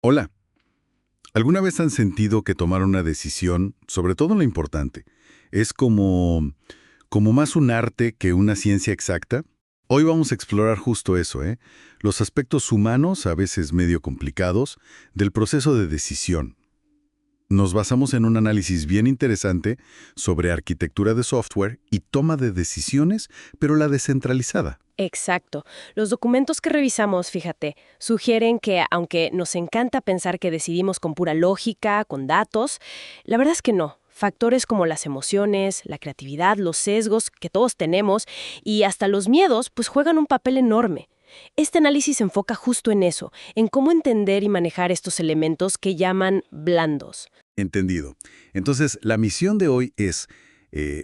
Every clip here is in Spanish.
Hola, ¿alguna vez han sentido que tomar una decisión, sobre todo la importante, es como más un arte que una ciencia exacta? Hoy vamos a explorar justo eso, ¿eh? Los aspectos humanos, a veces medio complicados, del proceso de decisión. Nos basamos en un análisis bien interesante sobre arquitectura de software y toma de decisiones, pero la descentralizada. Exacto. Los documentos que revisamos, fíjate, sugieren que aunque nos encanta pensar que decidimos con pura lógica, con datos, la verdad es que no. Factores como las emociones, la creatividad, los sesgos que todos tenemos y hasta los miedos, pues juegan un papel enorme. Este análisis se enfoca justo en eso, en cómo entender y manejar estos elementos que llaman blandos. Entendido. Entonces, la misión de hoy es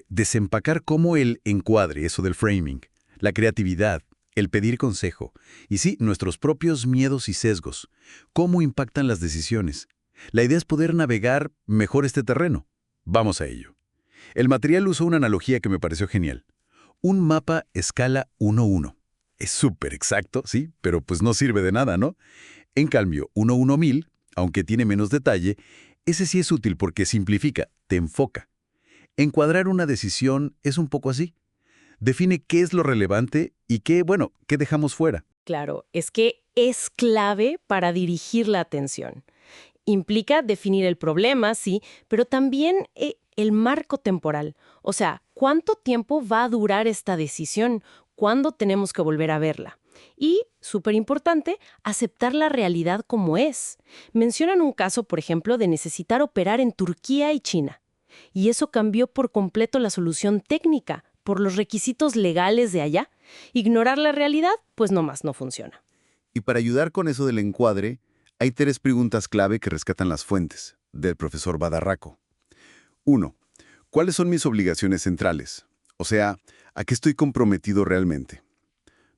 desempacar cómo el encuadre, eso del framing, la creatividad, el pedir consejo, y sí, nuestros propios miedos y sesgos, cómo impactan las decisiones. La idea es poder navegar mejor este terreno. Vamos a ello. El material usó una analogía que me pareció genial. Un mapa escala 1:1. Es súper exacto, sí, pero pues no sirve de nada, ¿no? En cambio, 1:1000, aunque tiene menos detalle, ese sí es útil porque simplifica, te enfoca. Encuadrar una decisión es un poco así. Define qué es lo relevante y qué dejamos fuera. Claro, es que es clave para dirigir la atención. Implica definir el problema, sí, pero también el marco temporal. O sea, ¿cuánto tiempo va a durar esta decisión? ¿Cuándo tenemos que volver a verla? Y, súper importante, aceptar la realidad como es. Mencionan un caso, por ejemplo, de necesitar operar en Turquía y China. Y eso cambió por completo la solución técnica, por los requisitos legales de allá. Ignorar la realidad, pues nomás no funciona. Y para ayudar con eso del encuadre, hay tres preguntas clave que rescatan las fuentes, del profesor Badarraco. 1. ¿Cuáles son mis obligaciones centrales? O sea, ¿a qué estoy comprometido realmente?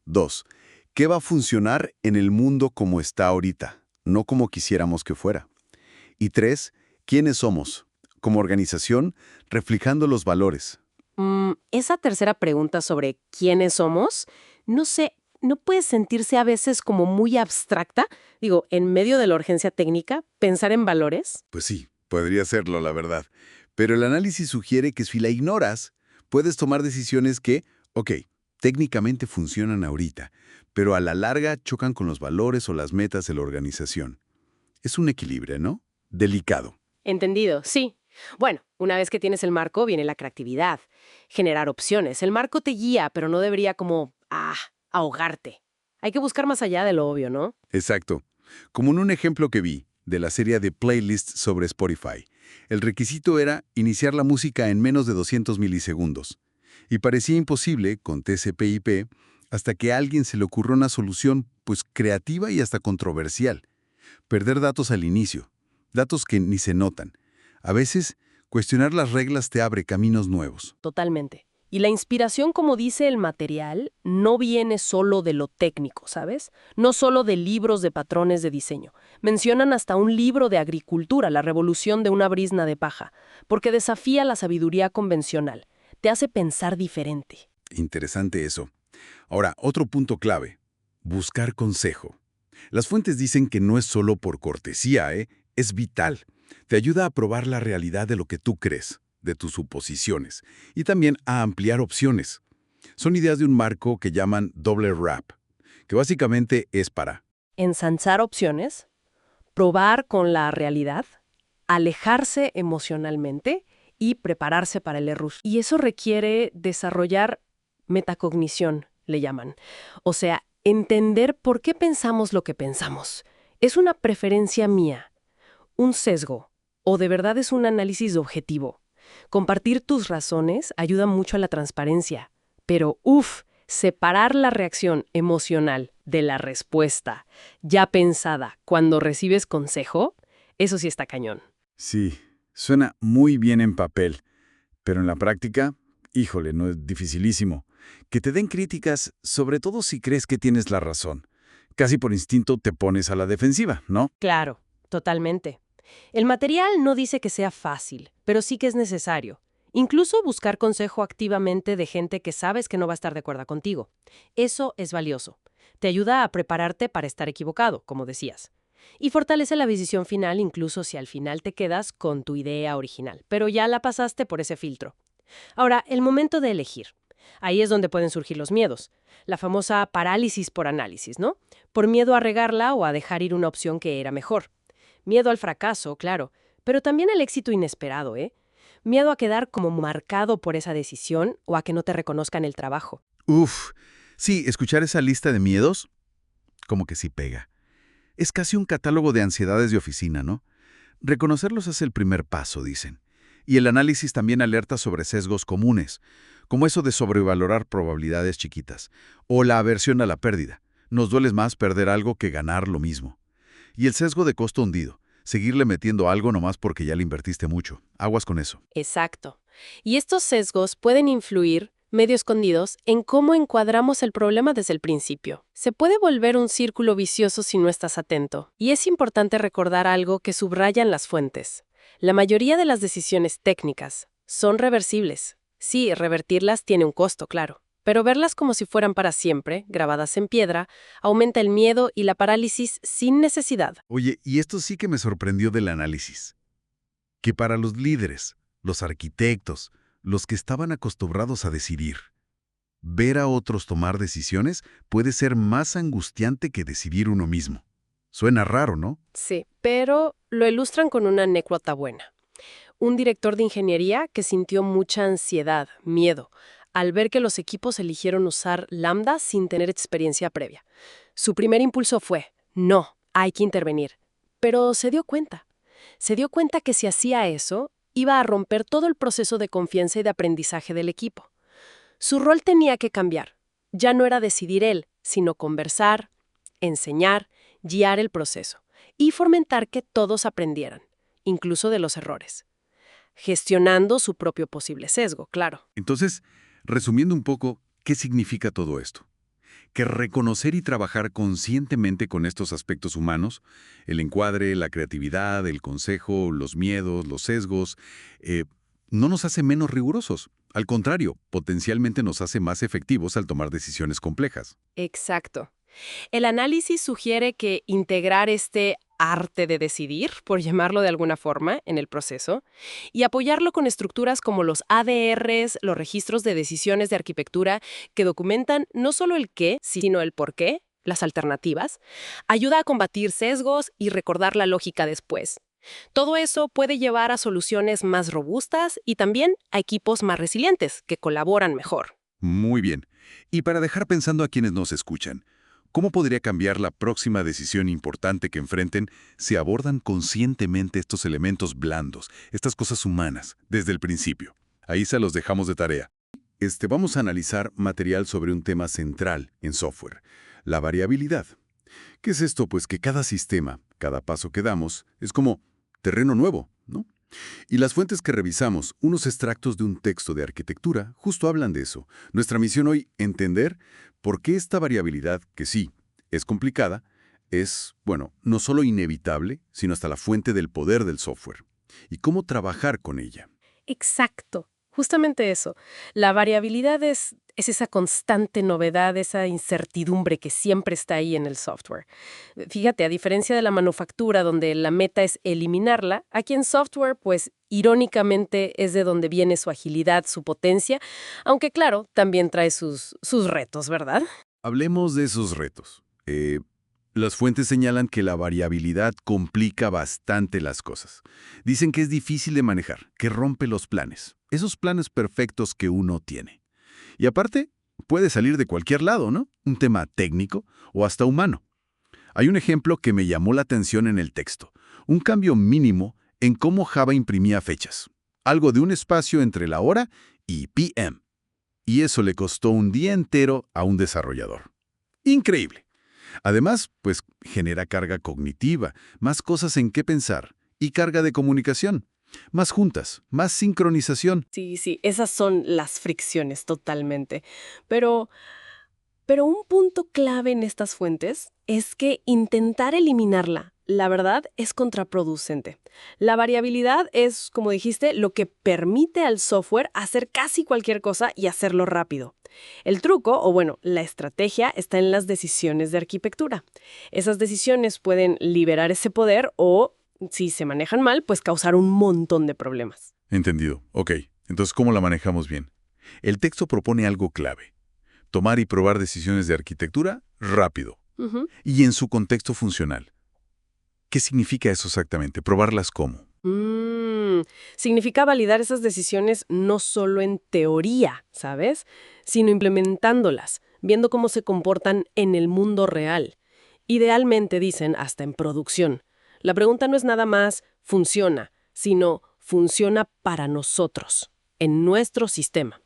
2. ¿Qué va a funcionar en el mundo como está ahorita, no como quisiéramos que fuera? Y 3. ¿Quiénes somos? Como organización, reflejando los valores. Esa tercera pregunta sobre quiénes somos, no sé, ¿no puede sentirse a veces como muy abstracta? Digo, en medio de la urgencia técnica, pensar en valores. Pues sí, podría serlo, la verdad. Pero el análisis sugiere que si la ignoras, puedes tomar decisiones que, ok, técnicamente funcionan ahorita, pero a la larga chocan con los valores o las metas de la organización. Es un equilibrio, ¿no? Delicado. Entendido, sí. Bueno, una vez que tienes el marco, viene la creatividad. Generar opciones. El marco te guía, pero no debería como, ahogarte. Hay que buscar más allá de lo obvio, ¿no? Exacto. Como en un ejemplo que vi de la serie de playlists sobre Spotify, el requisito era iniciar la música en menos de 200 milisegundos. Y parecía imposible con TCP/IP hasta que a alguien se le ocurrió una solución pues creativa y hasta controversial. Perder datos al inicio, datos que ni se notan. A veces, cuestionar las reglas te abre caminos nuevos. Totalmente. Y la inspiración, como dice el material, no viene solo de lo técnico, ¿sabes? No solo de libros de patrones de diseño. Mencionan hasta un libro de agricultura, La revolución de una brizna de paja, porque desafía la sabiduría convencional. Te hace pensar diferente. Interesante eso. Ahora, otro punto clave. Buscar consejo. Las fuentes dicen que no es solo por cortesía, ¿eh? Es vital. Te ayuda a probar la realidad de lo que tú crees, de tus suposiciones, y también a ampliar opciones. Son ideas de un marco que llaman doble wrap, que básicamente es para Ensanchar opciones, probar con la realidad, alejarse emocionalmente y prepararse para el error. Y eso requiere desarrollar metacognición, le llaman. O sea, entender por qué pensamos lo que pensamos. ¿Es una preferencia mía, un sesgo, o de verdad es un análisis objetivo? Compartir tus razones ayuda mucho a la transparencia, pero separar la reacción emocional de la respuesta ya pensada cuando recibes consejo, eso sí está cañón. Sí, suena muy bien en papel, pero en la práctica, híjole, no es dificilísimo. Que te den críticas, sobre todo si crees que tienes la razón. Casi por instinto te pones a la defensiva, ¿no? Claro, totalmente. El material no dice que sea fácil, pero sí que es necesario. Incluso buscar consejo activamente de gente que sabes que no va a estar de acuerdo contigo. Eso es valioso. Te ayuda a prepararte para estar equivocado, como decías. Y fortalece la decisión final incluso si al final te quedas con tu idea original, pero ya la pasaste por ese filtro. Ahora, el momento de elegir. Ahí es donde pueden surgir los miedos. La famosa parálisis por análisis, ¿no? Por miedo a regarla o a dejar ir una opción que era mejor. Miedo al fracaso, claro, pero también al éxito inesperado, ¿eh? Miedo a quedar como marcado por esa decisión o a que no te reconozcan el trabajo. Uf, sí, escuchar esa lista de miedos, como que sí pega. Es casi un catálogo de ansiedades de oficina, ¿no? Reconocerlos es el primer paso, dicen. Y el análisis también alerta sobre sesgos comunes, como eso de sobrevalorar probabilidades chiquitas, o la aversión a la pérdida. Nos duele más perder algo que ganar lo mismo. Y el sesgo de costo hundido, seguirle metiendo algo nomás porque ya le invertiste mucho. Aguas con eso. Exacto. Y estos sesgos pueden influir, medio escondidos, en cómo encuadramos el problema desde el principio. Se puede volver un círculo vicioso si no estás atento. Y es importante recordar algo que subrayan las fuentes. La mayoría de las decisiones técnicas son reversibles. Sí, revertirlas tiene un costo, claro. Pero verlas como si fueran para siempre, grabadas en piedra, aumenta el miedo y la parálisis sin necesidad. Oye, y esto sí que me sorprendió del análisis. Que para los líderes, los arquitectos, los que estaban acostumbrados a decidir, ver a otros tomar decisiones puede ser más angustiante que decidir uno mismo. Suena raro, ¿no? Sí, pero lo ilustran con una anécdota buena. Un director de ingeniería que sintió mucha ansiedad, miedo, al ver que los equipos eligieron usar Lambda sin tener experiencia previa. Su primer impulso fue, no, hay que intervenir. Pero se dio cuenta. Se dio cuenta que si hacía eso, iba a romper todo el proceso de confianza y de aprendizaje del equipo. Su rol tenía que cambiar. Ya no era decidir él, sino conversar, enseñar, guiar el proceso y fomentar que todos aprendieran, incluso de los errores, gestionando su propio posible sesgo, claro. Entonces, resumiendo un poco, ¿qué significa todo esto? Que reconocer y trabajar conscientemente con estos aspectos humanos, el encuadre, la creatividad, el consejo, los miedos, los sesgos, no nos hace menos rigurosos. Al contrario, potencialmente nos hace más efectivos al tomar decisiones complejas. Exacto. El análisis sugiere que integrar este arte de decidir, por llamarlo de alguna forma, en el proceso, y apoyarlo con estructuras como los ADRs, los registros de decisiones de arquitectura, que documentan no solo el qué, sino el por qué, las alternativas, ayuda a combatir sesgos y recordar la lógica después. Todo eso puede llevar a soluciones más robustas y también a equipos más resilientes, que colaboran mejor. Muy bien. Y para dejar pensando a quienes nos escuchan, ¿cómo podría cambiar la próxima decisión importante que enfrenten si abordan conscientemente estos elementos blandos, estas cosas humanas, desde el principio? Ahí se los dejamos de tarea. Vamos a analizar material sobre un tema central en software, la variabilidad. ¿Qué es esto? Pues que cada sistema, cada paso que damos, es como terreno nuevo, ¿no? Y las fuentes que revisamos, unos extractos de un texto de arquitectura, justo hablan de eso. Nuestra misión hoy, entender por qué esta variabilidad, que sí, es complicada, es, bueno, no solo inevitable, sino hasta la fuente del poder del software. Y cómo trabajar con ella. Exacto, justamente eso. La variabilidad es esa constante novedad, esa incertidumbre que siempre está ahí en el software. Fíjate, a diferencia de la manufactura, donde la meta es eliminarla, aquí en software, pues, irónicamente es de donde viene su agilidad, su potencia, aunque claro, también trae sus retos, ¿verdad? Hablemos de esos retos. Las fuentes señalan que la variabilidad complica bastante las cosas. Dicen que es difícil de manejar, que rompe los planes, esos planes perfectos que uno tiene. Y aparte, puede salir de cualquier lado, ¿no? Un tema técnico o hasta humano. Hay un ejemplo que me llamó la atención en el texto. Un cambio mínimo en cómo Java imprimía fechas. Algo de un espacio entre la hora y PM. Y eso le costó un día entero a un desarrollador. Increíble. Además, pues genera carga cognitiva, más cosas en qué pensar y carga de comunicación. Más juntas, más sincronización. Sí, esas son las fricciones totalmente. Pero un punto clave en estas fuentes es que intentar eliminarla La verdad es contraproducente. La variabilidad es, como dijiste, lo que permite al software hacer casi cualquier cosa y hacerlo rápido. El truco, o bueno, la estrategia, está en las decisiones de arquitectura. Esas decisiones pueden liberar ese poder o, si se manejan mal, pues causar un montón de problemas. Entendido. Ok. Entonces, ¿cómo la manejamos bien? El texto propone algo clave. Tomar y probar decisiones de arquitectura rápido. Ujú. Y en su contexto funcional. ¿Qué significa eso exactamente? ¿Probarlas cómo? Significa validar esas decisiones no solo en teoría, ¿sabes? Sino implementándolas, viendo cómo se comportan en el mundo real. Idealmente, dicen, hasta en producción. La pregunta no es nada más funciona, sino funciona para nosotros, en nuestro sistema.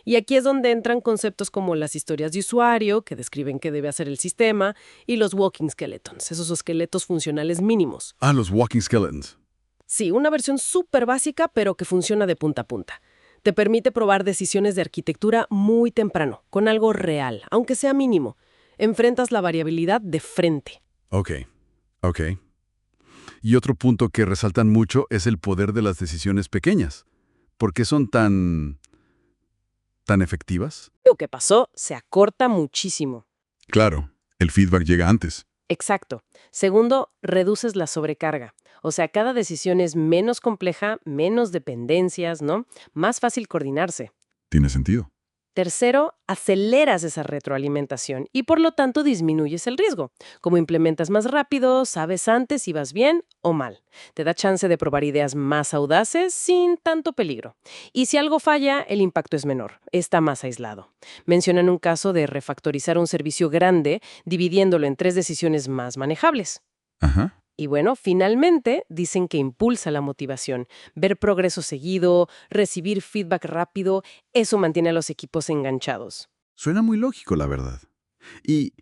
Y aquí es donde entran conceptos como las historias de usuario, que describen qué debe hacer el sistema, y los walking skeletons, esos esqueletos funcionales mínimos. Ah, los walking skeletons. Sí, una versión súper básica, pero que funciona de punta a punta. Te permite probar decisiones de arquitectura muy temprano, con algo real, aunque sea mínimo. Enfrentas la variabilidad de frente. Ok. Y otro punto que resaltan mucho es el poder de las decisiones pequeñas. ¿Por qué son tan efectivas? Lo que pasó se acorta muchísimo. Claro, el feedback llega antes. Exacto. Segundo, reduces la sobrecarga. O sea, cada decisión es menos compleja, menos dependencias, ¿no? Más fácil coordinarse. Tiene sentido. Tercero, aceleras esa retroalimentación y por lo tanto disminuyes el riesgo. Como implementas más rápido, sabes antes si vas bien o mal. Te da chance de probar ideas más audaces sin tanto peligro. Y si algo falla, el impacto es menor, está más aislado. Mencionan un caso de refactorizar un servicio grande dividiéndolo en 3 decisiones más manejables. Ajá. Y bueno, finalmente dicen que impulsa la motivación. Ver progreso seguido, recibir feedback rápido, eso mantiene a los equipos enganchados. Suena muy lógico, la verdad. ¿Y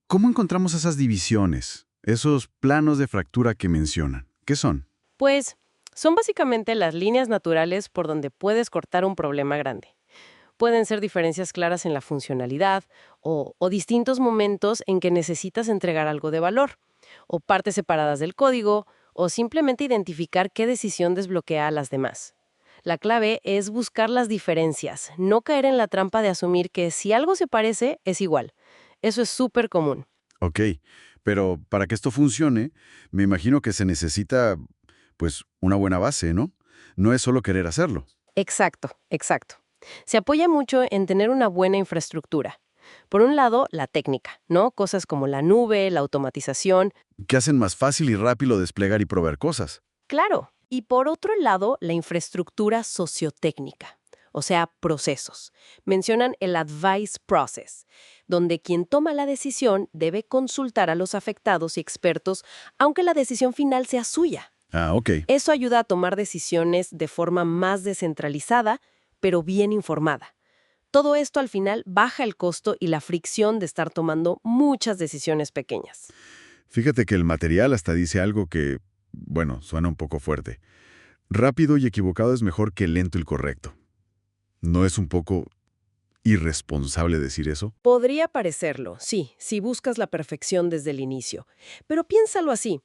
cómo encontramos esas divisiones, esos planos de fractura que mencionan? ¿Qué son? Pues son básicamente las líneas naturales por donde puedes cortar un problema grande. Pueden ser diferencias claras en la funcionalidad o distintos momentos en que necesitas entregar algo de valor, o partes separadas del código, o simplemente identificar qué decisión desbloquea a las demás. La clave es buscar las diferencias, no caer en la trampa de asumir que si algo se parece, es igual. Eso es súper común. Ok, pero para que esto funcione, me imagino que se necesita, pues, una buena base, ¿no? No es solo querer hacerlo. Exacto. Se apoya mucho en tener una buena infraestructura. Por un lado, la técnica, ¿no? Cosas como la nube, la automatización. Que hacen más fácil y rápido desplegar y proveer cosas. Claro. Y por otro lado, la infraestructura sociotécnica, o sea, procesos. Mencionan el advice process, donde quien toma la decisión debe consultar a los afectados y expertos, aunque la decisión final sea suya. Ah, ok. Eso ayuda a tomar decisiones de forma más descentralizada, pero bien informada. Todo esto al final baja el costo y la fricción de estar tomando muchas decisiones pequeñas. Fíjate que el material hasta dice algo que, bueno, suena un poco fuerte. Rápido y equivocado es mejor que lento y correcto. ¿No es un poco irresponsable decir eso? Podría parecerlo, sí, si buscas la perfección desde el inicio. Pero piénsalo así.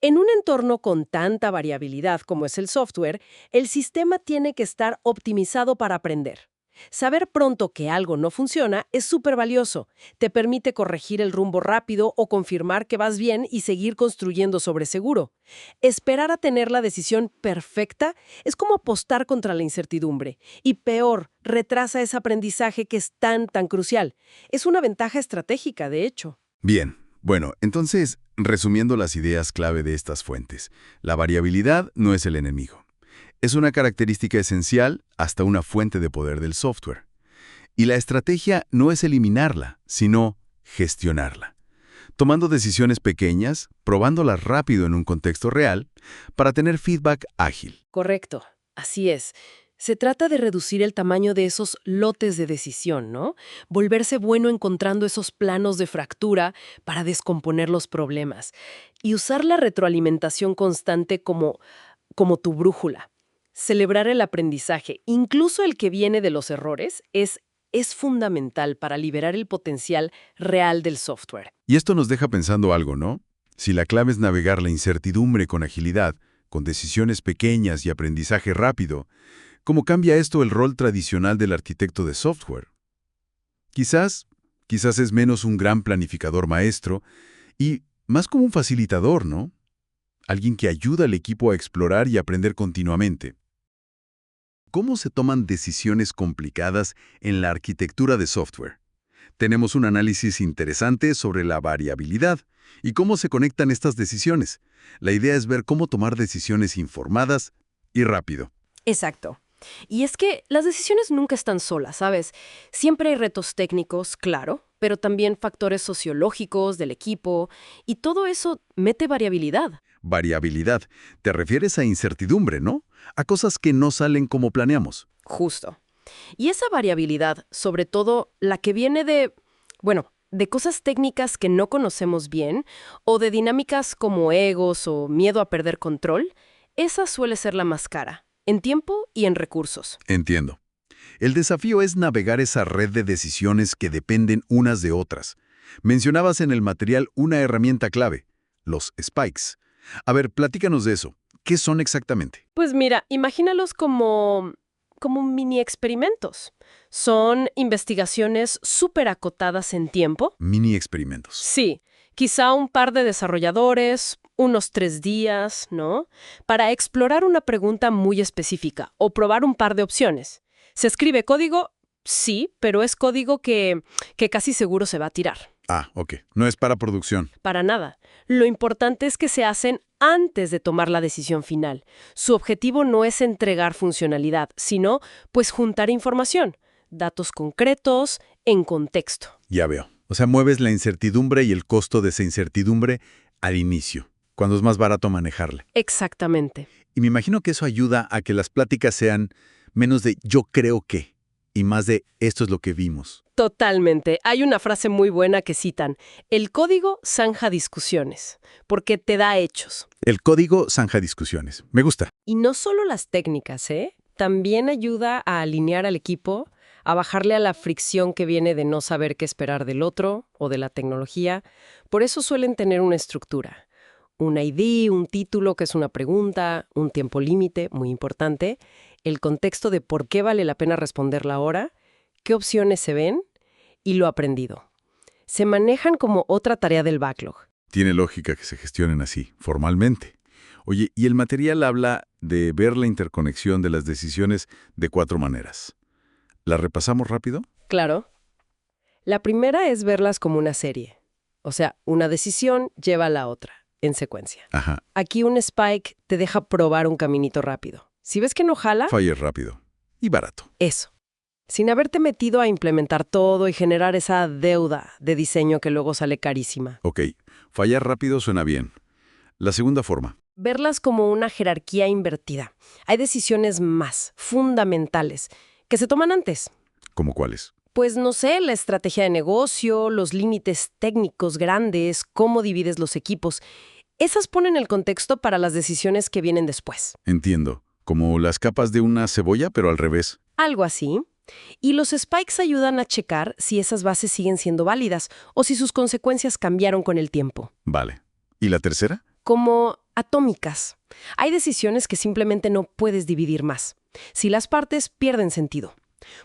En un entorno con tanta variabilidad como es el software, el sistema tiene que estar optimizado para aprender. Saber pronto que algo no funciona es súper valioso. Te permite corregir el rumbo rápido o confirmar que vas bien y seguir construyendo sobre seguro. Esperar a tener la decisión perfecta es como apostar contra la incertidumbre. Y peor, retrasa ese aprendizaje que es tan crucial. Es una ventaja estratégica, de hecho. Bien, bueno, entonces, resumiendo las ideas clave de estas fuentes, la variabilidad no es el enemigo. Es una característica esencial hasta una fuente de poder del software. Y la estrategia no es eliminarla, sino gestionarla. Tomando decisiones pequeñas, probándolas rápido en un contexto real, para tener feedback ágil. Correcto, así es. Se trata de reducir el tamaño de esos lotes de decisión, ¿no? Volverse bueno encontrando esos planos de fractura para descomponer los problemas. Y usar la retroalimentación constante como tu brújula. Celebrar el aprendizaje, incluso el que viene de los errores, es fundamental para liberar el potencial real del software. Y esto nos deja pensando algo, ¿no? Si la clave es navegar la incertidumbre con agilidad, con decisiones pequeñas y aprendizaje rápido, ¿cómo cambia esto el rol tradicional del arquitecto de software? Quizás es menos un gran planificador maestro y más como un facilitador, ¿no? Alguien que ayuda al equipo a explorar y aprender continuamente. ¿Cómo se toman decisiones complicadas en la arquitectura de software? Tenemos un análisis interesante sobre la variabilidad y cómo se conectan estas decisiones. La idea es ver cómo tomar decisiones informadas y rápido. Exacto. Y es que las decisiones nunca están solas, ¿sabes? Siempre hay retos técnicos, claro, pero también factores sociológicos del equipo, y todo eso mete variabilidad. Variabilidad. Te refieres a incertidumbre, ¿no? A cosas que no salen como planeamos. Justo. Y esa variabilidad, sobre todo la que viene de cosas técnicas que no conocemos bien, o de dinámicas como egos o miedo a perder control, esa suele ser la más cara, en tiempo y en recursos. Entiendo. El desafío es navegar esa red de decisiones que dependen unas de otras. Mencionabas en el material una herramienta clave, los spikes. A ver, platícanos de eso. ¿Qué son exactamente? Pues mira, imagínalos como mini experimentos. Son investigaciones súper acotadas en tiempo. Mini experimentos. Sí, quizá un par de desarrolladores, unos 3 días, ¿no? Para explorar una pregunta muy específica o probar un par de opciones. ¿Se escribe código? Sí, pero es código que casi seguro se va a tirar. Ah, ok. No es para producción. Para nada. Lo importante es que se hacen antes de tomar la decisión final. Su objetivo no es entregar funcionalidad, sino, pues, juntar información, datos concretos, en contexto. Ya veo. O sea, mueves la incertidumbre y el costo de esa incertidumbre al inicio, cuando es más barato manejarla. Exactamente. Y me imagino que eso ayuda a que las pláticas sean menos de yo creo que y más de esto es lo que vimos. Totalmente. Hay una frase muy buena que citan: el código zanja discusiones, porque te da hechos. El código zanja discusiones. Me gusta. Y no solo las técnicas, ¿eh? También ayuda a alinear al equipo, a bajarle a la fricción que viene de no saber qué esperar del otro o de la tecnología. Por eso suelen tener una estructura. Una ID, un título que es una pregunta, un tiempo límite, muy importante, el contexto de por qué vale la pena responderla ahora, qué opciones se ven y lo aprendido. Se manejan como otra tarea del backlog. Tiene lógica que se gestionen así, formalmente. Oye, y el material habla de ver la interconexión de las decisiones de 4 maneras. ¿La repasamos rápido? Claro. La primera es verlas como una serie. O sea, una decisión lleva a la otra, en secuencia. Ajá. Aquí un spike te deja probar un caminito rápido. Si ves que no jala, Fire rápido. Y barato. eso. Sin haberte metido a implementar todo y generar esa deuda de diseño que luego sale carísima. Ok, fallar rápido suena bien. La segunda forma. Verlas como una jerarquía invertida. Hay decisiones más fundamentales que se toman antes. ¿Cómo cuáles? Pues no sé, la estrategia de negocio, los límites técnicos grandes, cómo divides los equipos. Esas ponen el contexto para las decisiones que vienen después. Entiendo. Como las capas de una cebolla, pero al revés. Algo así. Y los spikes ayudan a checar si esas bases siguen siendo válidas o si sus consecuencias cambiaron con el tiempo. Vale. ¿Y la tercera? Como atómicas. Hay decisiones que simplemente no puedes dividir más. Si las partes pierden sentido.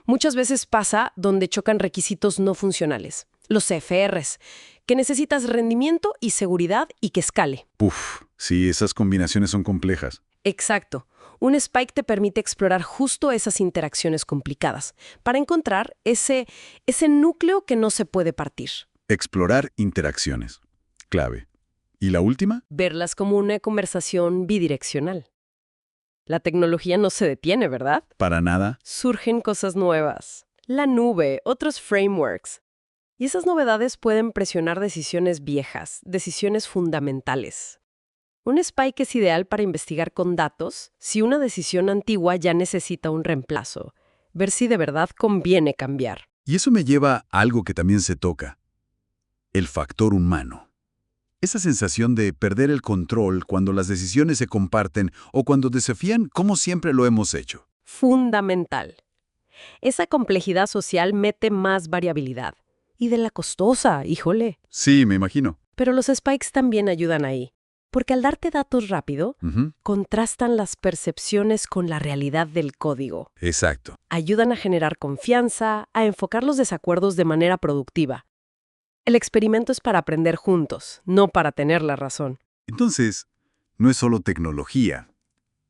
Muchas veces pasa donde chocan requisitos no funcionales. Los CFRs, que necesitas rendimiento y seguridad y que escale. Puf, sí, esas combinaciones son complejas. Exacto. Un spike te permite explorar justo esas interacciones complicadas para encontrar ese núcleo que no se puede partir. Explorar interacciones. Clave. ¿Y la última? Verlas como una conversación bidireccional. La tecnología no se detiene, ¿verdad? Para nada. Surgen cosas nuevas. La nube, otros frameworks. Y esas novedades pueden presionar decisiones viejas, decisiones fundamentales. Un spike es ideal para investigar con datos si una decisión antigua ya necesita un reemplazo, ver si de verdad conviene cambiar. Y eso me lleva a algo que también se toca. El factor humano. Esa sensación de perder el control cuando las decisiones se comparten o cuando desafían como siempre lo hemos hecho. Fundamental. Esa complejidad social mete más variabilidad. Y de la costosa, híjole. Sí, me imagino. Pero los spikes también ayudan ahí, porque al darte datos rápido, Ujú. contrastan las percepciones con la realidad del código. Exacto. Ayudan a generar confianza, a enfocar los desacuerdos de manera productiva. El experimento es para aprender juntos, no para tener la razón. Entonces, no es solo tecnología.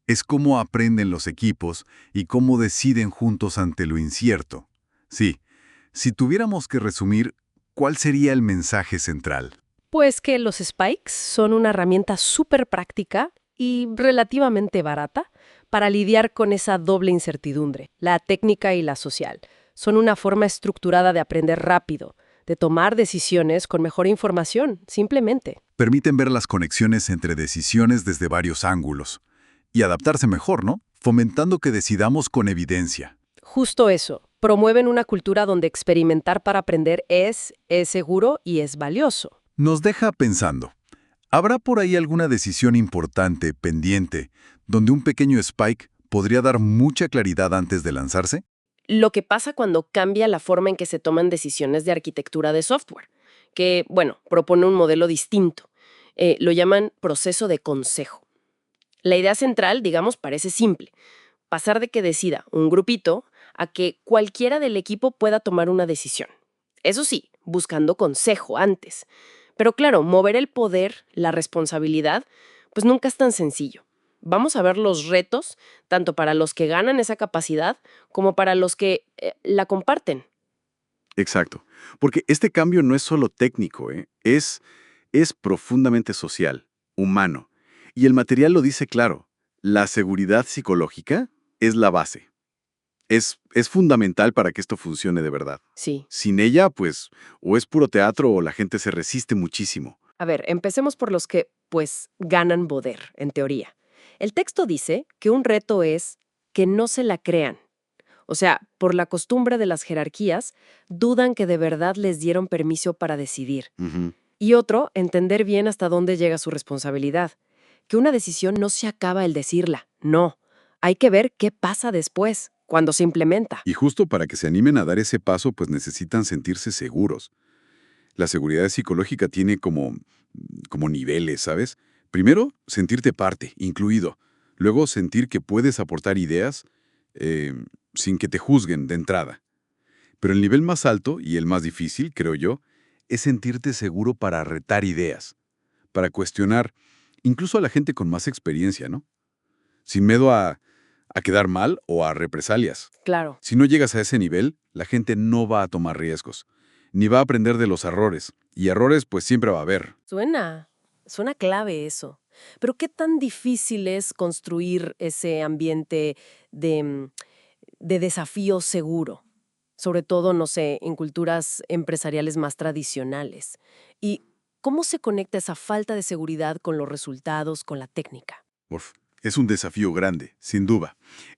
Es cómo aprenden los equipos y cómo deciden juntos ante lo incierto. Sí, si tuviéramos que resumir, ¿cuál sería el mensaje central? Pues que los spikes son una herramienta súper práctica y relativamente barata para lidiar con esa doble incertidumbre, la técnica y la social. Son una forma estructurada de aprender rápido, de tomar decisiones con mejor información, simplemente. Permiten ver las conexiones entre decisiones desde varios ángulos y adaptarse mejor, ¿no? Fomentando que decidamos con evidencia. Justo eso. Promueven una cultura donde experimentar para aprender es seguro y es valioso. Nos deja pensando, ¿habrá por ahí alguna decisión importante, pendiente, donde un pequeño spike podría dar mucha claridad antes de lanzarse? Lo que pasa cuando cambia la forma en que se toman decisiones de arquitectura de software, que, bueno, propone un modelo distinto. Lo llaman proceso de consejo. La idea central, digamos, parece simple. Pasar de que decida un grupito a que cualquiera del equipo pueda tomar una decisión. Eso sí, buscando consejo antes. Pero claro, mover el poder, la responsabilidad, pues nunca es tan sencillo. Vamos a ver los retos, tanto para los que ganan esa capacidad como para los que la comparten. Exacto. Porque este cambio no es solo técnico, ¿eh? Es profundamente social, humano. Y el material lo dice claro. La seguridad psicológica es la base. Es fundamental para que esto funcione de verdad. Sí. Sin ella, pues, o es puro teatro o la gente se resiste muchísimo. A ver, empecemos por los que, pues, ganan poder, en teoría. El texto dice que un reto es que no se la crean. O sea, por la costumbre de las jerarquías, dudan que de verdad les dieron permiso para decidir. Ujú. Y otro, entender bien hasta dónde llega su responsabilidad. Que una decisión no se acaba el decirla, no. Hay que ver qué pasa después, cuando se implementa. Y justo para que se animen a dar ese paso, pues necesitan sentirse seguros. La seguridad psicológica tiene como niveles, ¿sabes? Primero, sentirte parte, incluido. Luego, sentir que puedes aportar ideas eh, sin que te juzguen de entrada. Pero el nivel más alto, y el más difícil, creo yo, es sentirte seguro para retar ideas, para cuestionar, incluso a la gente con más experiencia, ¿no? Sin miedo a quedar mal o a represalias. Claro. Si no llegas a ese nivel, la gente no va a tomar riesgos, ni va a aprender de los errores. Y errores, pues siempre va a haber. Suena clave eso. Pero ¿qué tan difícil es construir ese ambiente de desafío seguro? Sobre todo, no sé, en culturas empresariales más tradicionales. ¿Y cómo se conecta esa falta de seguridad con los resultados, con la técnica? Uf, es un desafío grande, sin duda.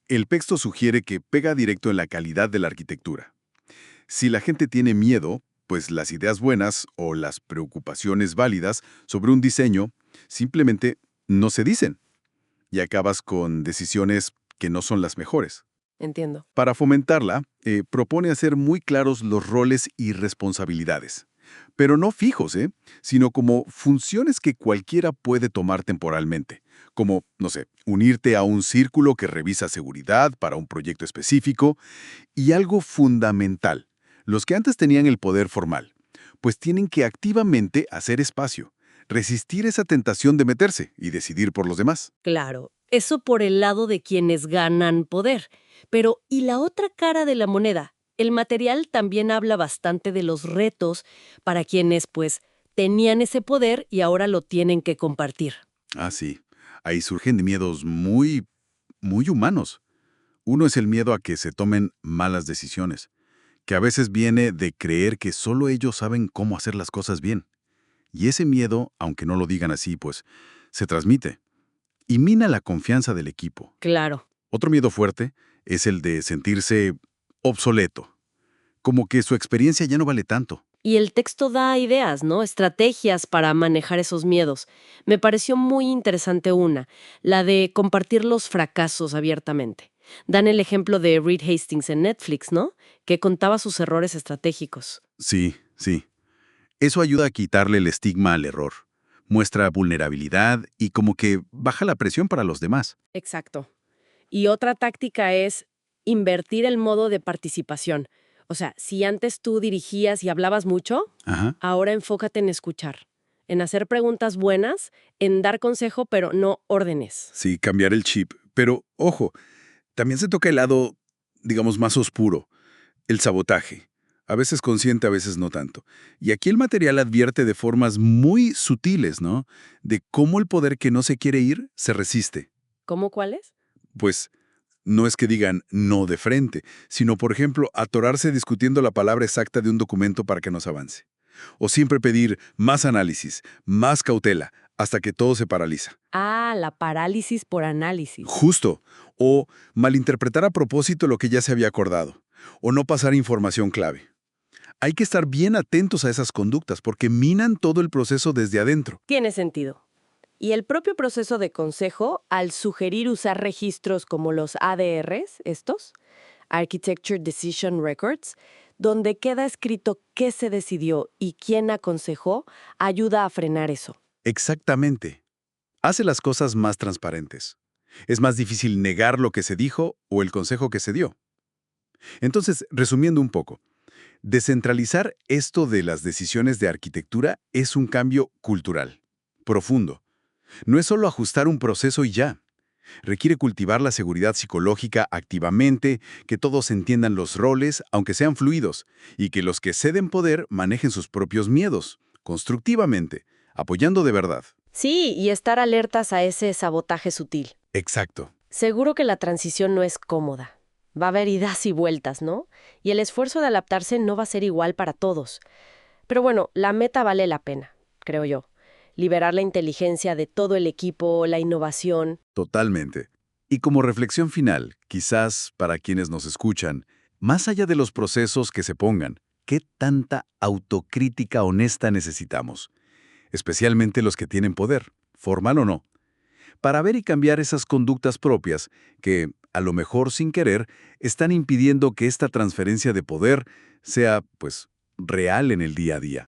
El texto sugiere que pega directo en la calidad de la arquitectura. Si la gente tiene miedo, pues las ideas buenas o las preocupaciones válidas sobre un diseño simplemente no se dicen y acabas con decisiones que no son las mejores. Entiendo. Para fomentarla, propone hacer muy claros los roles y responsabilidades, pero no fijos, sino como funciones que cualquiera puede tomar temporalmente, como, no sé, unirte a un círculo que revisa seguridad para un proyecto específico, y algo fundamental, los que antes tenían el poder formal, pues tienen que activamente hacer espacio, resistir esa tentación de meterse y decidir por los demás. Claro, eso por el lado de quienes ganan poder. Pero, ¿y la otra cara de la moneda? El material también habla bastante de los retos para quienes, pues, tenían ese poder y ahora lo tienen que compartir. Ah, sí. Ahí surgen miedos muy humanos. Uno es el miedo a que se tomen malas decisiones, que a veces viene de creer que solo ellos saben cómo hacer las cosas bien. Y ese miedo, aunque no lo digan así, pues, se transmite y mina la confianza del equipo. Claro. Otro miedo fuerte es el de sentirse obsoleto, como que su experiencia ya no vale tanto. Y el texto da ideas, ¿no? Estrategias para manejar esos miedos. Me pareció muy interesante una, la de compartir los fracasos abiertamente. Dan el ejemplo de Reed Hastings en Netflix, ¿no? Que contaba sus errores estratégicos. Sí, sí. Eso ayuda a quitarle el estigma al error. Muestra vulnerabilidad y como que baja la presión para los demás. Exacto. Y otra táctica es invertir el modo de participación. O sea, si antes tú dirigías y hablabas mucho, Ajá. ahora enfócate en escuchar, en hacer preguntas buenas, en dar consejo, pero no órdenes. Sí, cambiar el chip. Pero, ojo, también se toca el lado, digamos, más oscuro, el sabotaje. A veces consciente, a veces no tanto. Y aquí el material advierte de formas muy sutiles, ¿no? De cómo el poder que no se quiere ir se resiste. ¿Cómo cuáles? Pues no es que digan no de frente, sino, por ejemplo, atorarse discutiendo la palabra exacta de un documento para que nos avance. O siempre pedir más análisis, más cautela, hasta que todo se paraliza. Ah, la parálisis por análisis. Justo. O malinterpretar a propósito lo que ya se había acordado. O no pasar información clave. Hay que estar bien atentos a esas conductas porque minan todo el proceso desde adentro. Tiene sentido. Y el propio proceso de consejo, al sugerir usar registros como los ADRs, Architecture Decision Records, donde queda escrito qué se decidió y quién aconsejó, ayuda a frenar eso. Exactamente. Hace las cosas más transparentes. Es más difícil negar lo que se dijo o el consejo que se dio. Entonces, resumiendo un poco, descentralizar esto de las decisiones de arquitectura es un cambio cultural, profundo. No es solo ajustar un proceso y ya. Requiere cultivar la seguridad psicológica activamente, que todos entiendan los roles, aunque sean fluidos, y que los que ceden poder manejen sus propios miedos, constructivamente, apoyando de verdad. Sí, y estar alertas a ese sabotaje sutil. Exacto. Seguro que la transición no es cómoda. Va a haber idas y vueltas, ¿no? Y el esfuerzo de adaptarse no va a ser igual para todos. Pero bueno, la meta vale la pena, creo yo. Liberar la inteligencia de todo el equipo, la innovación. Totalmente. Y como reflexión final, quizás para quienes nos escuchan, más allá de los procesos que se pongan, ¿qué tanta autocrítica honesta necesitamos? Especialmente los que tienen poder, formal o no, para ver y cambiar esas conductas propias que, a lo mejor sin querer, están impidiendo que esta transferencia de poder sea, pues, real en el día a día.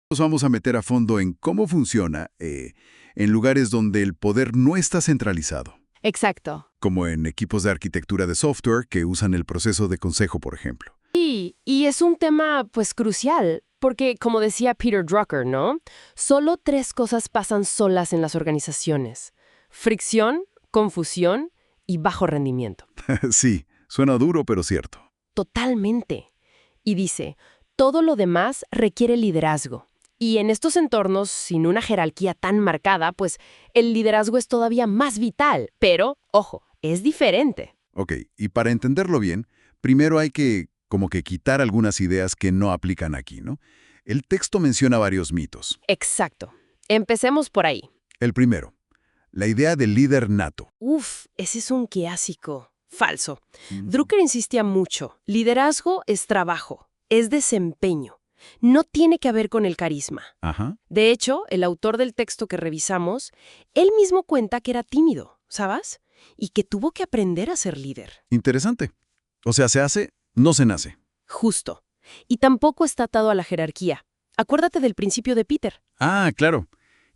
Nos vamos a meter a fondo en cómo funciona en lugares donde el poder no está centralizado, Exacto. como en equipos de arquitectura de software que usan el proceso de consejo, por ejemplo. Y es un tema, pues, crucial, porque, como decía Peter Drucker, ¿no? Solo 3 cosas pasan solas en las organizaciones: fricción, confusión y bajo rendimiento. Sí, suena duro, pero cierto. Totalmente. Y dice, todo lo demás requiere liderazgo. Y en estos entornos, sin una jerarquía tan marcada, pues el liderazgo es todavía más vital. Pero, ojo, es diferente. Ok, y para entenderlo bien, primero hay que como que quitar algunas ideas que no aplican aquí, ¿no? El texto menciona varios mitos. Exacto. Empecemos por ahí. El primero, la idea del líder nato. Uf, ese es un clásico. Falso. Drucker insistía mucho. Liderazgo es trabajo, es desempeño. No tiene que ver con el carisma. Ajá. De hecho, el autor del texto que revisamos, él mismo cuenta que era tímido, ¿sabes? Y que tuvo que aprender a ser líder. Interesante. O sea, se hace, no se nace. Justo. Y tampoco está atado a la jerarquía. Acuérdate del principio de Peter. Ah, claro.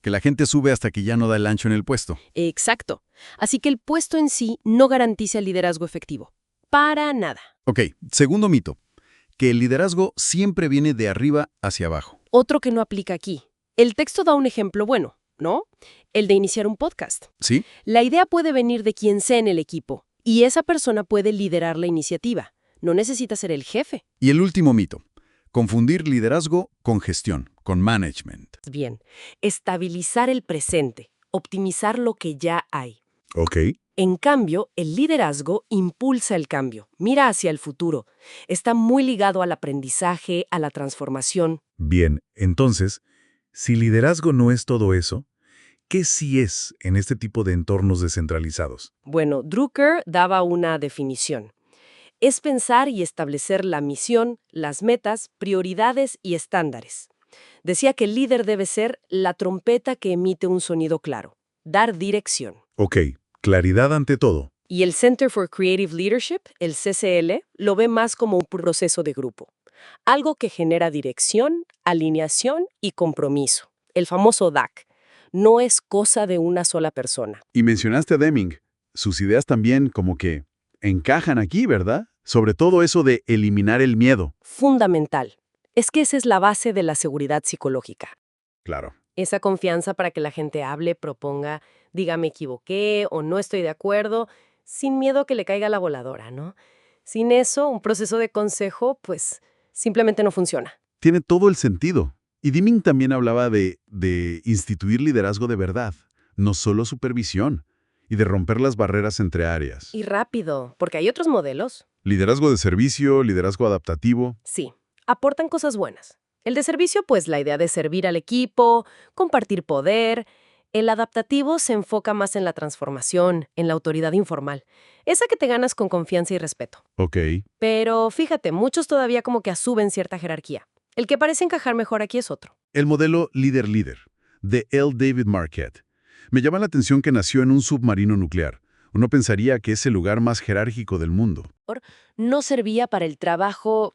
Que la gente sube hasta que ya no da el ancho en el puesto. Exacto. Así que el puesto en sí no garantiza el liderazgo efectivo. Para nada. Ok, segundo mito. Que el liderazgo siempre viene de arriba hacia abajo. Otro que no aplica aquí. El texto da un ejemplo bueno, ¿no? El de iniciar un podcast. ¿Sí? La idea puede venir de quien sea en el equipo, y esa persona puede liderar la iniciativa. No necesita ser el jefe. Y el último mito. Confundir liderazgo con gestión, con management. Bien, estabilizar el presente, optimizar lo que ya hay. Ok. En cambio, el liderazgo impulsa el cambio, mira hacia el futuro. Está muy ligado al aprendizaje, a la transformación. Bien, entonces, si liderazgo no es todo eso, ¿qué sí es en este tipo de entornos descentralizados? Bueno, Drucker daba una definición. Es pensar y establecer la misión, las metas, prioridades y estándares. Decía que el líder debe ser la trompeta que emite un sonido claro, dar dirección. Ok, claridad ante todo. Y el Center for Creative Leadership, el CCL, lo ve más como un proceso de grupo. Algo que genera dirección, alineación y compromiso. El famoso DAC. No es cosa de una sola persona. Y mencionaste a Deming. Sus ideas también como que encajan aquí, ¿verdad? Sobre todo eso de eliminar el miedo. Fundamental. Es que esa es la base de la seguridad psicológica. Claro. Esa confianza para que la gente hable, proponga, diga me equivoqué o no estoy de acuerdo, sin miedo a que le caiga la voladora, ¿no? Sin eso, un proceso de consejo, pues, simplemente no funciona. Tiene todo el sentido. Y Deming también hablaba de instituir liderazgo de verdad, no solo supervisión, y de romper las barreras entre áreas. Y rápido, porque hay otros modelos. Liderazgo de servicio, liderazgo adaptativo. Sí, aportan cosas buenas. El de servicio, pues la idea de servir al equipo, compartir poder. El adaptativo se enfoca más en la transformación, en la autoridad informal. Esa que te ganas con confianza y respeto. Ok. Pero fíjate, muchos todavía como que asumen cierta jerarquía. El que parece encajar mejor aquí es otro. El modelo líder-líder, de L. David Marquette. Me llama la atención que nació en un submarino nuclear. Uno pensaría que es el lugar más jerárquico del mundo. No servía para el trabajo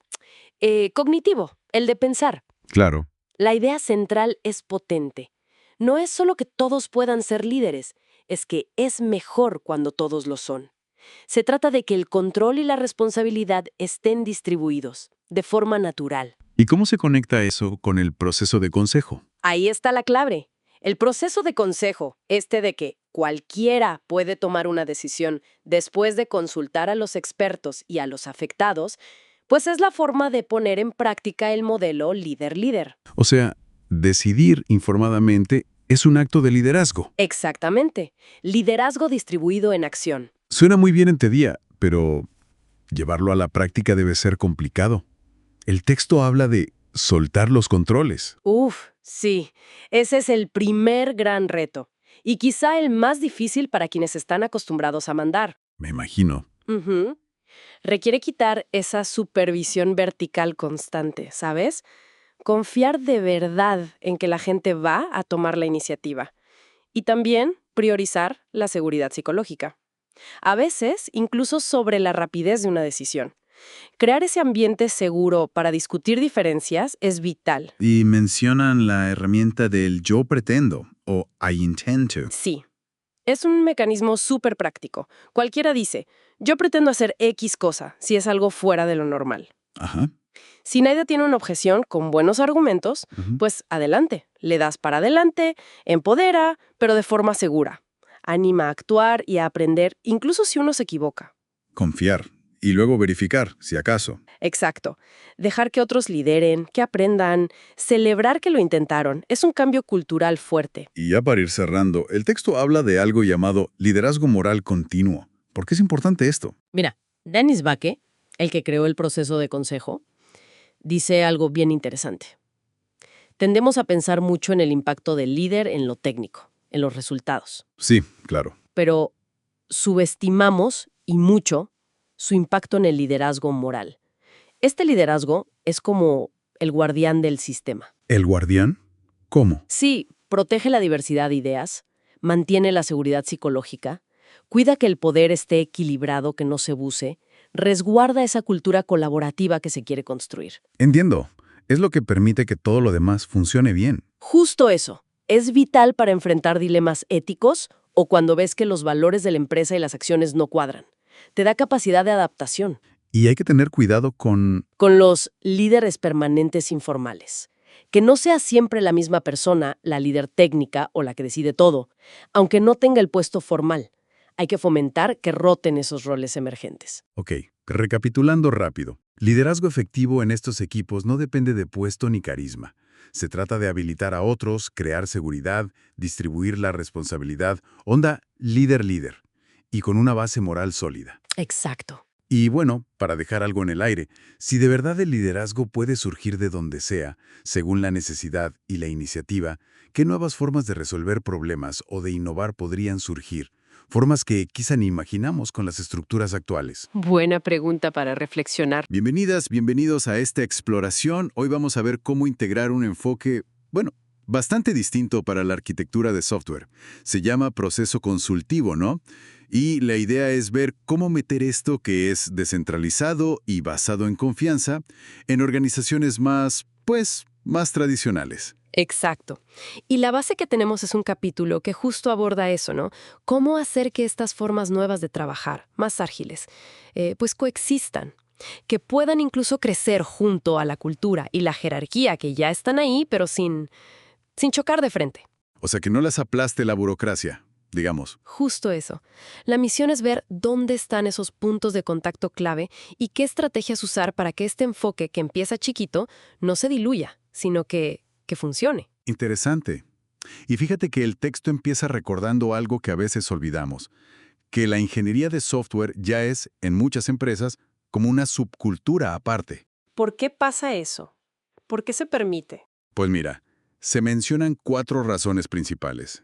cognitivo, el de pensar. Claro. La idea central es potente. No es solo que todos puedan ser líderes, es que es mejor cuando todos lo son. Se trata de que el control y la responsabilidad estén distribuidos, de forma natural. ¿Y cómo se conecta eso con el proceso de consejo? Ahí está la clave. El proceso de consejo, de que cualquiera puede tomar una decisión después de consultar a los expertos y a los afectados, pues es la forma de poner en práctica el modelo líder-líder. O sea, decidir informadamente es un acto de liderazgo. Exactamente. Liderazgo distribuido en acción. Suena muy bien en teoría, pero llevarlo a la práctica debe ser complicado. El texto habla de soltar los controles. Sí. Ese es el primer gran reto. Y quizá el más difícil para quienes están acostumbrados a mandar. Me imagino. Ujú. Requiere quitar esa supervisión vertical constante, ¿sabes? Confiar de verdad en que la gente va a tomar la iniciativa. Y también priorizar la seguridad psicológica. A veces, incluso sobre la rapidez de una decisión. Crear ese ambiente seguro para discutir diferencias es vital. Y mencionan la herramienta del yo pretendo o I intend to. Sí. Es un mecanismo súper práctico. Cualquiera dice, yo pretendo hacer X cosa si es algo fuera de lo normal. Ajá. Si nadie tiene una objeción con buenos argumentos, pues adelante. Le das para adelante, empodera, pero de forma segura. Anima a actuar y a aprender, incluso si uno se equivoca. Confiar. Y luego verificar, si acaso. Exacto. Dejar que otros lideren, que aprendan, celebrar que lo intentaron, es un cambio cultural fuerte. Y ya para ir cerrando, el texto habla de algo llamado liderazgo moral continuo. ¿Por qué es importante esto? Mira, Dennis Backe, el que creó el proceso de consejo, dice algo bien interesante. Tendemos a pensar mucho en el impacto del líder en lo técnico, en los resultados. Sí, claro. Pero subestimamos, y mucho, su impacto en el liderazgo moral. Este liderazgo es como el guardián del sistema. ¿El guardián? ¿Cómo? Sí, protege la diversidad de ideas, mantiene la seguridad psicológica, cuida que el poder esté equilibrado, que no se abuse, resguarda esa cultura colaborativa que se quiere construir. Entiendo. Es lo que permite que todo lo demás funcione bien. Justo eso. Es vital para enfrentar dilemas éticos o cuando ves que los valores de la empresa y las acciones no cuadran. Te da capacidad de adaptación. Y hay que tener cuidado con... Con los líderes permanentes informales. Que no sea siempre la misma persona, la líder técnica o la que decide todo, aunque no tenga el puesto formal. Hay que fomentar que roten esos roles emergentes. Ok, recapitulando rápido. Liderazgo efectivo en estos equipos no depende de puesto ni carisma. Se trata de habilitar a otros, crear seguridad, distribuir la responsabilidad, onda líder-líder, y con una base moral sólida. Exacto. Y bueno, para dejar algo en el aire, si de verdad el liderazgo puede surgir de donde sea, según la necesidad y la iniciativa, ¿qué nuevas formas de resolver problemas o de innovar podrían surgir? Formas que quizá ni imaginamos con las estructuras actuales. Buena pregunta para reflexionar. Bienvenidas, bienvenidos a esta exploración. Hoy vamos a ver cómo integrar un enfoque, bastante distinto para la arquitectura de software. Se llama proceso consultivo, ¿no? Y la idea es ver cómo meter esto que es descentralizado y basado en confianza en organizaciones más, pues, más tradicionales. Exacto. Y la base que tenemos es un capítulo que justo aborda eso, ¿no? Cómo hacer que estas formas nuevas de trabajar, más ágiles, pues coexistan, que puedan incluso crecer junto a la cultura y la jerarquía que ya están ahí, pero sin chocar de frente. O sea, que no las aplaste la burocracia, digamos. Justo eso. La misión es ver dónde están esos puntos de contacto clave y qué estrategias usar para que este enfoque que empieza chiquito no se diluya, sino que funcione. Interesante. Y fíjate que el texto empieza recordando algo que a veces olvidamos, que la ingeniería de software ya es, en muchas empresas, como una subcultura aparte. ¿Por qué pasa eso? ¿Por qué se permite? Pues mira, se mencionan 4 razones principales.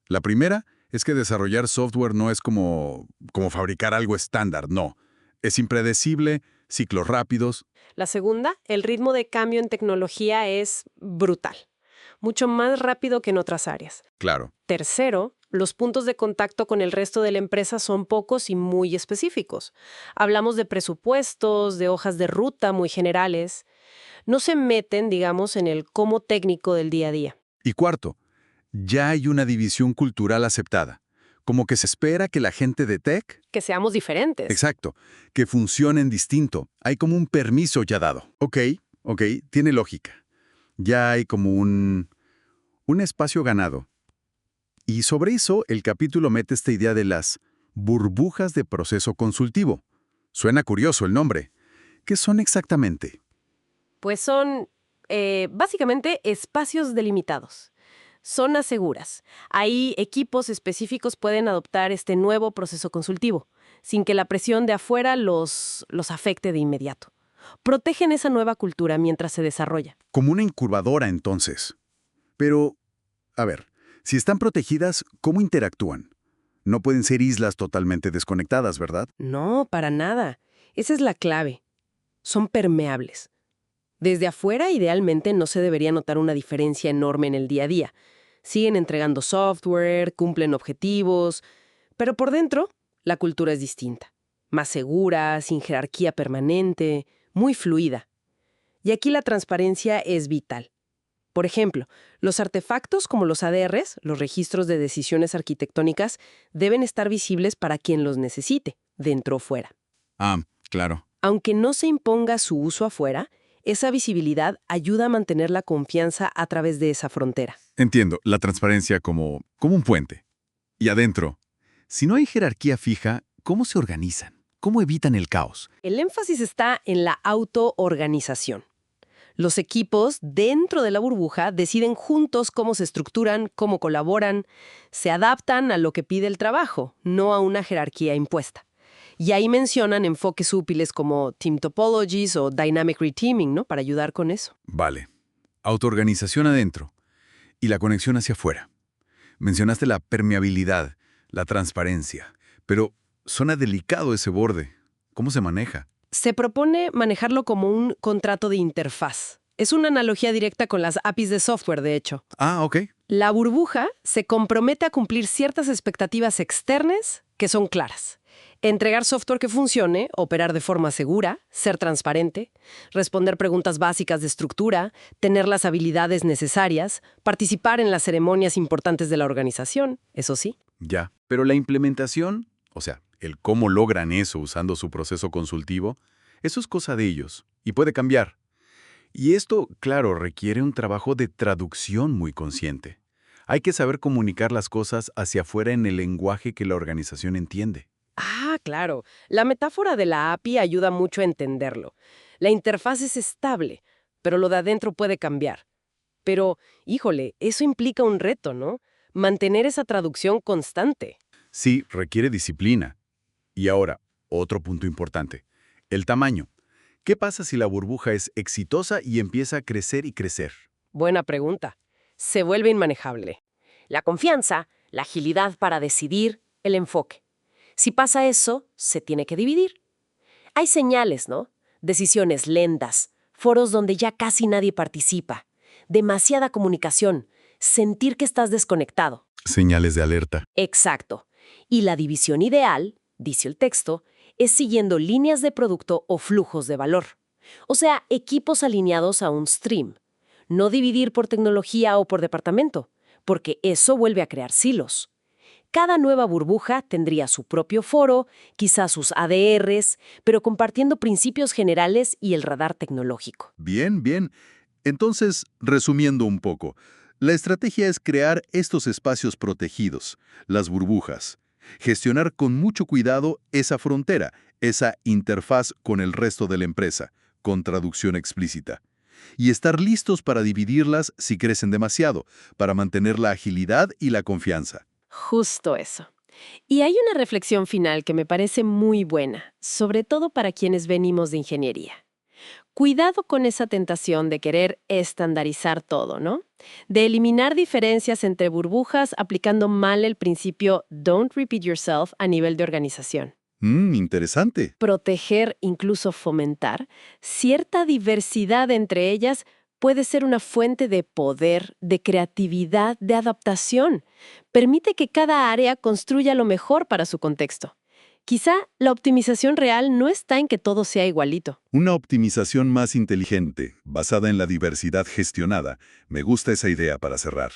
La primera es que desarrollar software no es como fabricar algo estándar, no. Es impredecible, ciclos rápidos. La segunda, el ritmo de cambio en tecnología es brutal, mucho más rápido que en otras áreas. Claro, Tercero, los puntos de contacto con el resto de la empresa son pocos y muy específicos. Hablamos de presupuestos, de hojas de ruta muy generales. No se meten, digamos, en el cómo técnico del día a día. y cuarto, ya hay una división cultural aceptada. Como que se espera que la gente de tech, Que seamos diferentes. exacto, que funcionen distinto. Hay como un permiso ya dado. Ok, tiene lógica. Ya hay como un espacio ganado. Y sobre eso, el capítulo mete esta idea de las burbujas de proceso consultivo. Suena curioso el nombre. ¿Qué son exactamente? Pues son, básicamente, espacios delimitados. Zonas seguras. Ahí equipos específicos pueden adoptar este nuevo proceso consultivo, sin que la presión de afuera los afecte de inmediato. Protegen esa nueva cultura mientras se desarrolla. Como una incubadora, entonces. Pero, a ver, si están protegidas, ¿cómo interactúan? No pueden ser islas totalmente desconectadas, ¿verdad? No, para nada. Esa es la clave. Son permeables. Desde afuera, idealmente, no se debería notar una diferencia enorme en el día a día. Siguen entregando software, cumplen objetivos, pero por dentro, la cultura es distinta. Más segura, sin jerarquía permanente, muy fluida. Y aquí la transparencia es vital. Por ejemplo, los artefactos como los ADRs, los registros de decisiones arquitectónicas, deben estar visibles para quien los necesite, dentro o fuera. Ah, claro. Aunque no se imponga su uso afuera, esa visibilidad ayuda a mantener la confianza a través de esa frontera. Entiendo, la transparencia como un puente. Y adentro, si no hay jerarquía fija, ¿cómo se organizan? ¿Cómo evitan el caos? El énfasis está en la autoorganización. Los equipos dentro de la burbuja deciden juntos cómo se estructuran, cómo colaboran, se adaptan a lo que pide el trabajo, no a una jerarquía impuesta. Y ahí mencionan enfoques útiles como Team Topologies o Dynamic Reteaming, ¿no? Para ayudar con eso. Vale. Autoorganización adentro y la conexión hacia afuera. Mencionaste la permeabilidad, la transparencia, pero suena delicado ese borde. ¿Cómo se maneja? Se propone manejarlo como un contrato de interfaz. Es una analogía directa con las APIs de software, de hecho. Ah, ok. La burbuja se compromete a cumplir ciertas expectativas externas que son claras. Entregar software que funcione, operar de forma segura, ser transparente, responder preguntas básicas de estructura, tener las habilidades necesarias, participar en las ceremonias importantes de la organización, eso sí. Ya. Pero la implementación, o sea, el cómo logran eso usando su proceso consultivo, eso es cosa de ellos y puede cambiar. Y esto, claro, requiere un trabajo de traducción muy consciente. Hay que saber comunicar las cosas hacia afuera en el lenguaje que la organización entiende. Ah, claro. La metáfora de la API ayuda mucho a entenderlo. La interfaz es estable, pero lo de adentro puede cambiar. Pero, híjole, eso implica un reto, ¿no? Mantener esa traducción constante. Sí, requiere disciplina. Y ahora, otro punto importante, el tamaño. ¿Qué pasa si la burbuja es exitosa y empieza a crecer y crecer? Buena pregunta. Se vuelve inmanejable. La confianza, la agilidad para decidir, el enfoque. Si pasa eso, se tiene que dividir. Hay señales, ¿no? Decisiones lentas, foros donde ya casi nadie participa, demasiada comunicación, sentir que estás desconectado. Señales de alerta. Exacto. Y la división ideal, dice el texto, es siguiendo líneas de producto o flujos de valor. O sea, equipos alineados a un stream. No dividir por tecnología o por departamento, porque eso vuelve a crear silos. Cada nueva burbuja tendría su propio foro, quizás sus ADRs, pero compartiendo principios generales y el radar tecnológico. Bien, bien. Entonces, resumiendo un poco, la estrategia es crear estos espacios protegidos, las burbujas. Gestionar con mucho cuidado esa frontera, esa interfaz con el resto de la empresa, con traducción explícita. Y estar listos para dividirlas si crecen demasiado, para mantener la agilidad y la confianza. Justo eso. Y hay una reflexión final que me parece muy buena, sobre todo para quienes venimos de ingeniería. Cuidado con esa tentación de querer estandarizar todo, ¿no? De eliminar diferencias entre burbujas aplicando mal el principio Don't repeat yourself a nivel de organización. Interesante. Proteger, incluso fomentar, cierta diversidad entre ellas puede ser una fuente de poder, de creatividad, de adaptación. Permite que cada área construya lo mejor para su contexto. Quizá la optimización real no está en que todo sea igualito. Una optimización más inteligente, basada en la diversidad gestionada. Me gusta esa idea para cerrar.